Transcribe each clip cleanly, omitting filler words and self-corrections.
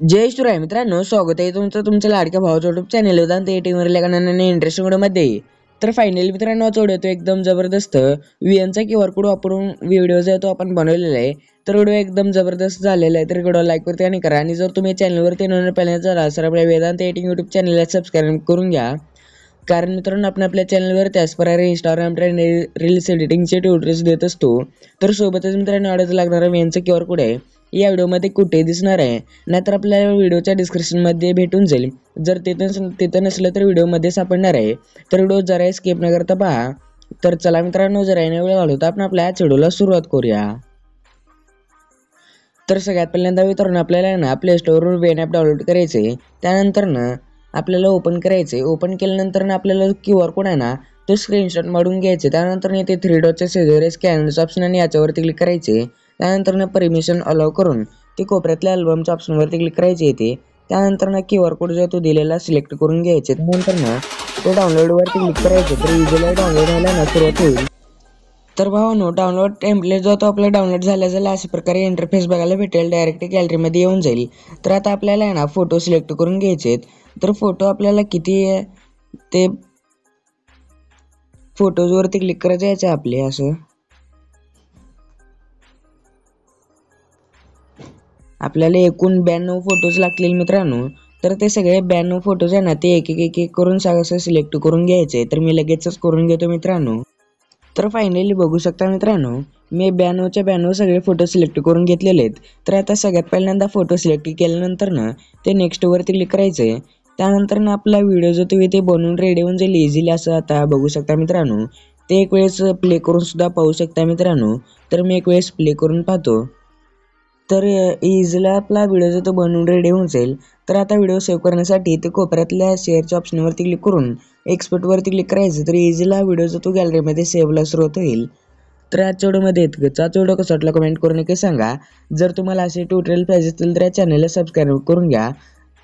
जय शिवराय मित्रांनो, स्वागत आहे तुमचं तुमच्या लाडक्या भावाच्या युट्यूब चॅनल उदान एटीवरल्या गाण्याने इंटरेस्टिंग व्हिडिओमध्ये. तर फायनली मित्रांनो आज व्हिडिओ तो एकदम जबरदस्त VNचा QR कोड वापरून व्हिडिओ जो आहे तो आपण बनवलेला आहे. तर व्हिडिओ एकदम जबरदस्त झालेला आहे. तर व्हिडिओ लाईक वरती आणि करा, आणि जर तुम्ही चॅनलवरती नवीन पहिल्यांदा झाला तर आपल्या वेदांत एटिंग युट्यूब चॅनलला सबस्क्राईब करून घ्या. कारण मित्रांनो आपण आपल्या चॅनलवर त्याचप्रकारे इंस्टाग्राम रील्स एडिटिंगचे ट्युटोरियल्स देत असतो. तर सोबतच मित्रांनो आवडत लागणारा VNचा QR कोड आहे या व्हिडिओमध्ये कुठे दिसणार आहे, नाहीतर आपल्याला व्हिडिओच्या डिस्क्रिप्शनमध्ये भेटून जाईल. जर तिथं नसलं तर व्हिडिओमध्ये सापडणार आहे. तर व्हिडिओ जरा स्किप न करता पहा. तर चला मित्रांनो, जरा वेळ घालवता आपण आपल्या आजच्या व्हिडिओला सुरुवात करूया. तर सगळ्यात पहिल्यांदा मित्रांनो आपल्याला ना प्ले स्टोअरवर वेन ॲप डाउनलोड करायचे. त्यानंतर ना आपल्याला ओपन करायचे. ओपन केल्यानंतर ना आपल्याला QR कोड आहे ना तो स्क्रीनशॉट मारून घ्यायचे. त्यानंतर इथे 3 डॉटच्या शेजारी स्कॅनरचं ऑप्शन आणि याच्यावरती क्लिक करायचे. त्यानंतर ना परमिशन अलाउ करून ते कोपऱ्यातल्या अल्बमच्या ऑप्शनवरती क्लिक करायचे येते. त्यानंतर ना QR कोड जो तो दिलेला सिलेक्ट करून घ्यायचे. त्यानंतर ना तो डाउनलोडवरती क्लिक करायचे. तर इझिली डाउनलोड व्हायला ना सुरुवात होईल. तर भावांनो, डाउनलोड टेम्पलेट जो तो आपला डाउनलोड झाला अशा प्रकारे इंटरफेस बघायला भेटेल. डायरेक्ट गॅलरीमध्ये येऊन जाईल. तर आता आपल्याला आहे ना फोटो सिलेक्ट करून घ्यायचे. तर फोटो आपल्याला किती आहे ते फोटोजवरती क्लिक करायचं यायचं आपले असं. आपल्याला एकूण 92 फोटोज लागतील मित्रांनो. तर ते सगळे 92 फोटोज आहे ना ते एक एक करून असं सिलेक्ट करून घ्यायचे. तर मी लगेचच करून घेतो मित्रांनो. तर फायनली बघू शकता मित्रांनो, मी 92च्या 92 सगळे फोटो सिलेक्ट करून घेतलेले आहेत. तर आता सगळ्यात पहिल्यांदा फोटो सिलेक्ट केल्यानंतर ना ते नेक्स्ट वरती क्लिक करायचे. त्यानंतर ना आपला व्हिडिओ जो तुम्ही ते बनवून रेडी होऊन जाईल इझिली. असं आता बघू शकता मित्रांनो. ते एक वेळेस प्ले करून सुद्धा पाहू शकता मित्रांनो. तर मी एक वेळेस प्ले करून पाहतो. तर इझिला आपला व्हिडिओ जो तो बनवून रेडी होऊन जाईल. तर आता व्हिडिओ सेव्ह करण्यासाठी ते कोपऱ्यातल्या शेअरच्या ऑप्शनवरती क्लिक करून एक्सपोर्टवरती क्लिक करायचं. तर इझिला व्हिडिओ जो तो गॅलरीमध्ये सेव्हला सुरुवात होईल. तर आजच्या व्हिडिओमध्ये इतकंच. आजचा व्हिडिओ कसा वाटला कमेंट करून नक्की सांगा. जर तुम्हाला असे ट्युटोरियल पाहिजे असतील तर या चॅनलला सबस्क्राईब करून घ्या.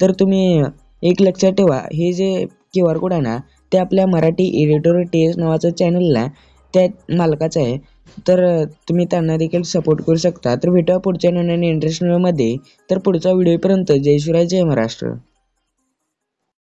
तर तुम्ही एक लक्षात ठेवा, हे जे QR कोड आहे ना ते आपल्या मराठी एडिटर TS नावाचं चॅनलला त्या मालकाचं आहे. तर तुम्ही त्यांना देखील सपोर्ट करू शकता. तर भेटूया पुढच्या नवीन इंटरेस्टिंग व्हिडिओमध्ये. तर पुढच्या व्हिडिओपर्यंत जय शिवराय, जय महाराष्ट्र.